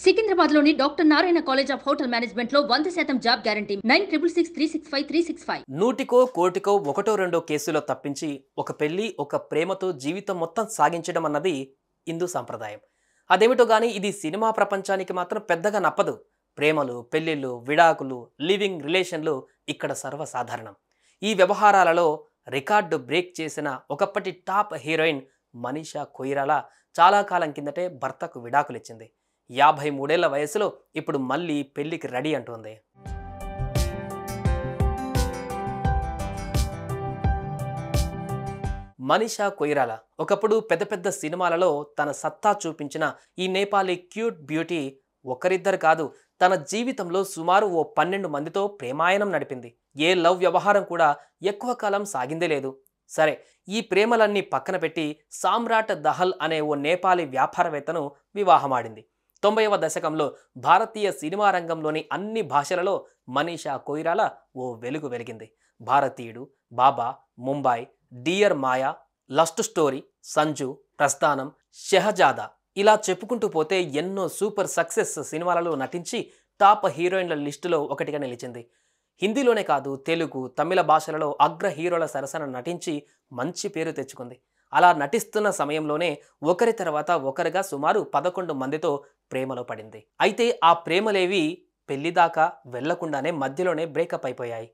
సికింద్రాబాద్లోని doctor Narayana college of hotel మేనేజ్మెంట్లో 100% job guarantee 966365 నూటికో కోటికో ఒకటో రెండో కేసులో తప్పించి ఒక పెళ్లి ఒక ప్రేమతో జీవితం మొత్తం సాగించడం అన్నది హిందూ సాంప్రదాయం. అదేమిటో గానీ ఇది సినిమా ప్రపంచానికి మాత్రం పెద్దగా నప్పదు. ప్రేమలు, పెళ్లిళ్ళు, విడాకులు, లివింగ్ రిలేషన్లు ఇక్కడ సర్వసాధారణం. ఈ వ్యవహారాలలో రికార్డు బ్రేక్ చేసిన ఒకప్పటి టాప్ హీరోయిన్ మనీషా కొయిరాలా చాలా కాలం కిందటే భర్తకు విడాకులిచ్చింది. 53 ఏళ్ల వయసులో ఇప్పుడు మళ్ళీ పెళ్లికి రెడీ అంటోంది. మనీషా కొయిరాలా ఒకప్పుడు పెద్ద పెద్ద సినిమాలలో తన సత్తా చూపించిన ఈ నేపాలీ క్యూట్ బ్యూటీ ఒకరిద్దరు కాదు, తన జీవితంలో సుమారు 12 మందితో ప్రేమాయణం నడిపింది. ఏ లవ్ వ్యవహారం కూడా ఎక్కువ కాలం సాగిందే లేదు. సరే, ఈ ప్రేమలన్నీ పక్కన పెట్టి సామ్రాట్ దహల్ అనే ఓ నేపాలీ వ్యాపారవేత్తను వివాహమాడింది. 90వ దశకంలో భారతీయ సినిమా రంగంలోని అన్ని భాషలలో మనీషా కొయిరాలా ఓ వెలుగు వెలిగింది. భారతీయుడు, బాబా, ముంబాయి, డియర్ మాయా, లస్ట్ స్టోరీ, సంజు, ప్రస్థానం, షెహజాదా ఇలా చెప్పుకుంటూ పోతే ఎన్నో సూపర్ సక్సెస్ సినిమాలలో నటించి టాప్ హీరోయిన్ల లిస్టులో ఒకటిగా నిలిచింది. హిందీలోనే కాదు, తెలుగు, తమిళ భాషలలో అగ్ర హీరోల సరసన నటించి మంచి పేరు తెచ్చుకుంది. అలా నటిస్తున్న సమయంలోనే ఒకరి తర్వాత ఒకరిగా సుమారు 11 మందితో ప్రేమలో పడింది. అయితే ఆ ప్రేమలేవి పెళ్లిదాకా వెళ్లకుండానే మధ్యలోనే బ్రేకప్ అయిపోయాయి.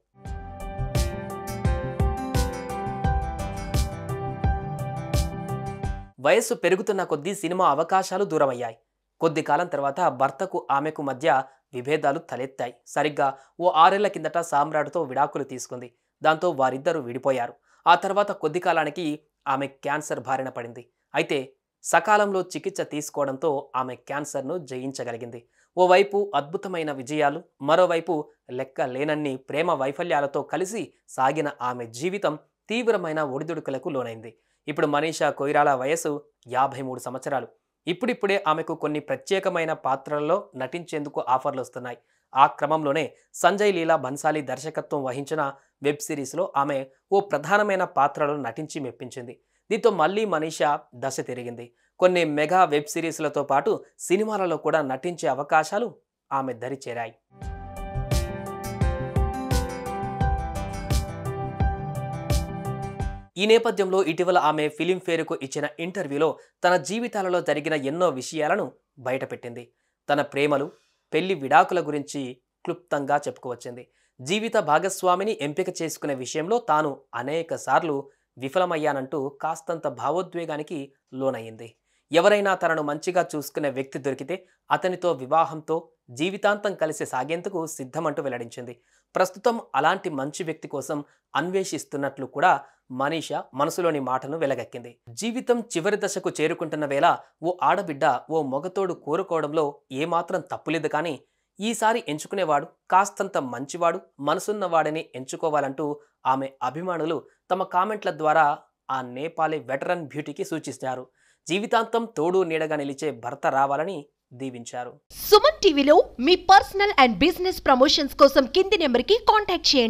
వయస్సు పెరుగుతున్న కొద్దీ సినిమా అవకాశాలు దూరమయ్యాయి. కొద్ది కాలం తర్వాత భర్తకు ఆమెకు మధ్య విభేదాలు తలెత్తాయి. సరిగ్గా ఓ 6 ఏళ్ల కిందట సామ్రాట్తో విడాకులు తీసుకుంది. దాంతో వారిద్దరూ విడిపోయారు. ఆ తర్వాత కొద్ది కాలానికి ఆమె క్యాన్సర్ బారిన పడింది. అయితే సకాలంలో చికిత్స తీసుకోవడంతో ఆమె క్యాన్సర్ను జయించగలిగింది. ఓవైపు అద్భుతమైన విజయాలు, మరోవైపు లెక్క లేనన్ని ప్రేమ వైఫల్యాలతో కలిసి సాగిన ఆమె జీవితం తీవ్రమైన ఒడిదుడుకులకు లోనైంది. ఇప్పుడు మనీషా కొయిరాలా వయసు 53 సంవత్సరాలు. ఇప్పుడిప్పుడే ఆమెకు కొన్ని ప్రత్యేకమైన పాత్రల్లో నటించేందుకు ఆఫర్లు వస్తున్నాయి. ఆ క్రమంలోనే సంజయ్ లీలా బన్సాలి దర్శకత్వం వహించిన వెబ్ సిరీస్లో ఆమె ఓ ప్రధానమైన పాత్రలో నటించి మెప్పించింది. దీంతో మళ్ళీ మనీషా దశ తిరిగింది. కొన్ని మెగా వెబ్ సిరీస్లతో పాటు సినిమాలలో కూడా నటించే అవకాశాలు ఆమె దరి చేరాయి. ఈ నేపథ్యంలో ఇటీవల ఆమె ఫిలింఫేర్కు ఇచ్చిన ఇంటర్వ్యూలో తన జీవితాలలో జరిగిన ఎన్నో విషయాలను బయటపెట్టింది. తన ప్రేమలు, పెళ్లి విడాకుల గురించి క్లుప్తంగా చెప్పుకువచ్చింది. జీవిత భాగస్వామిని ఎంపిక చేసుకునే విషయంలో తాను అనేక సార్లు విఫలమయ్యానంటూ కాస్తంత భావోద్వేగానికి లోనయ్యింది. ఎవరైనా తనను మంచిగా చూసుకునే వ్యక్తి దొరికితే అతనితో వివాహంతో జీవితాంతం కలిసి సాగేందుకు సిద్ధమంటూ వెల్లడించింది. ప్రస్తుతం అలాంటి మంచి వ్యక్తి కోసం అన్వేషిస్తున్నట్లు కూడా మనీషా మనసులోని మాటను వెలగక్కింది. జీవితం చివరి దశకు చేరుకుంటున్న వేళ ఓ ఆడబిడ్డ ఓ మొగతోడు కోరుకోవడంలో ఏమాత్రం తప్పులేదు, కానీ ఈసారి ఎంచుకునేవాడు కాస్తంత మంచివాడు, మనసున్నవాడని ఎంచుకోవాలంటూ ఆమె అభిమానులు తమ కామెంట్ల ద్వారా ఆ నేపాలీ వెటరన్ బ్యూటీకి సూచిస్తారు. జీవితాంతం తోడు నీడగా నిలిచే భర్త రావాలని దీవించారు. సుమన్ టీవీలో మీ పర్సనల్ అండ్ బిజినెస్ ప్రమోషన్స్ కోసం కింది నెంబర్కి కాంటాక్ట్ చేయండి.